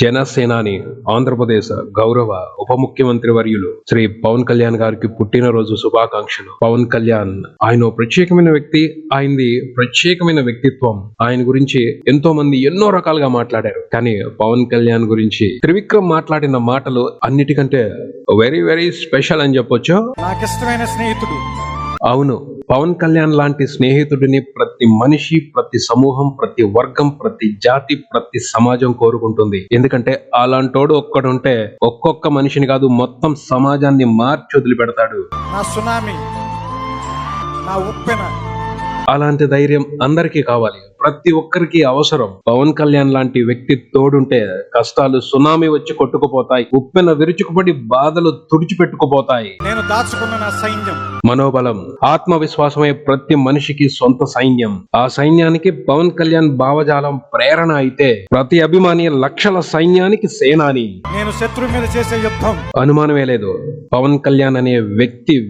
జనసేనాని ఆంధ్రప్రదేశ్ గౌరవ ఉప ముఖ్యమంత్రి వర్యులు శ్రీ పవన్ కళ్యాణ్ గారికి పుట్టినరోజు శుభాకాంక్షలు. పవన్ కళ్యాణ్ ఆయన ప్రత్యేకమైన వ్యక్తి, ఆయనది ప్రత్యేకమైన వ్యక్తిత్వం. ఆయన గురించి ఎంతో మంది ఎన్నో రకాలుగా మాట్లాడారు. కానీ పవన్ కళ్యాణ్ గురించి త్రివిక్రమ్ మాట్లాడిన మాటలు అన్నిటికంటే వెరీ వెరీ స్పెషల్ అని చెప్పొచ్చు. నాకు ఇష్టమైన స్నేహితుడు. అవును, పవన్ కళ్యాణ్ లాంటి స్నేహితుడిని ప్రతి మనిషి, ప్రతి సమూహం, ప్రతి వర్గం, ప్రతి జాతి, ప్రతి సమాజం కోరుకుంటుంది. ఎందుకంటే అలాంటోడు ఒక్కడుంటే ఒక్కొక్క మనిషిని కాదు మొత్తం సమాజాన్ని మార్చి వదిలిపెడతాడు. నా సునామీ, నా ఉప్పెన. అలాంటి ధైర్యం అందరికీ కావాలి, ప్రతి ఒక్కరికి అవసరం. పవన్ కళ్యాణ్ లాంటి వ్యక్తి తోడుంటే కష్టాలు సునామీ వచ్చి కొట్టుకుపోతాయి, ఉప్పెన విరుచుకుపడి బాధలు తుడిచిపెట్టుకుపోతాయి. నేను దాచుకున్న నా సైన్యం, మనోబలం, ఆత్మవిశ్వాసమే ప్రతి మనిషికి సొంత సైన్యం. ఆ సైన్యానికి పవన్ కళ్యాణ్ భావజాలం ప్రేరణ అయితే ప్రతి అభిమాని లక్షల సైన్యానికి సేనాని. నేను శత్రువు మీద చేసే యుద్ధం. అనుమానమే లేదు, పవన్ కళ్యాణ్ అనే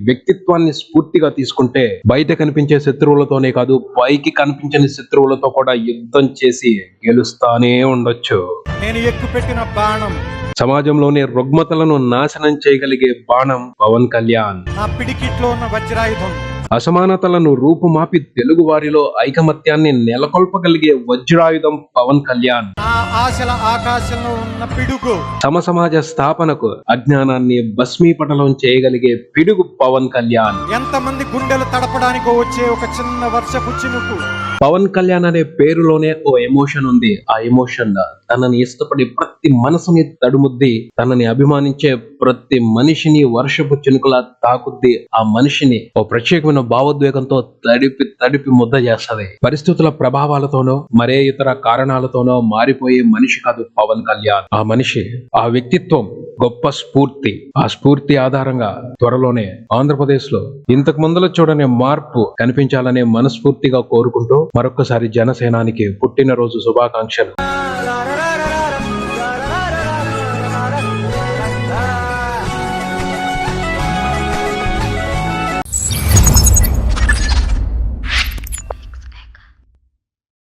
వ్యక్తిత్వాన్ని స్ఫూర్తిగా తీసుకుంటే బయట కనిపించే శత్రువులతోనే కాదు, పైకి కనిపించని శత్రువులతో కూడా యుద్ధం చేసి గెలుస్తానే ఉండొచ్చు. నేను ఎక్కుపెట్టిన బాణం, సమాజంలోని రుగ్మతలను నాశనం చేయగలిగే బాణం పవన్ కళ్యాణ్. నా పిడికిట్లో ఉన్న వజ్రాయుధం, అసమానతలను రూపుమాపి తెలుగు వారిలో ఐకమత్యాన్ని నెలకొల్పగలిగే వజ్రాయుధం పవన్ కళ్యాణ్. నా ఆశల ఆకాశంలో ఉన్న పిడుగు, సమాజ స్థాపనకు అజ్ఞానాన్ని భస్మీపటలం చేయగలిగే పిడుగు పవన్ కళ్యాణ్. ఎంతమంది గుండెలు తడపడానికి వచ్చే ఒక చిన్న వర్షపు చినుకు. పవన్ కళ్యాణ్ అనే పేరులోనే ఓ ఎమోషన్ ఉంది. ఆ ఎమోషన్ తనని ఇష్టపడి ప్రతి మనసుని తడుముద్ది, తనని అభిమానించే ప్రతి మనిషిని వర్షపు చినుకులా తాకుద్ది. ఆ మనిషిని ఓ ప్రత్యేకమైన భావోద్వేగంతో తడిపి ముద్ద చేస్తది. పరిస్థితుల ప్రభావాలతోనో మరే ఇతర కారణాలతోనో మారిపోయే మనిషి కాదు పవన్ కళ్యాణ్. ఆ మనిషి, ఆ వ్యక్తిత్వం గొప్ప స్ఫూర్తి. ఆ స్ఫూర్తి ఆధారంగా త్వరలోనే ఆంధ్రప్రదేశ్ లో ఇంతకు ముందులో చూడని మార్పు కనిపించాలనే మనస్ఫూర్తిగా కోరుకుంటూ మరొక్కసారి జనసేనానికి పుట్టినరోజు శుభాకాంక్షలు.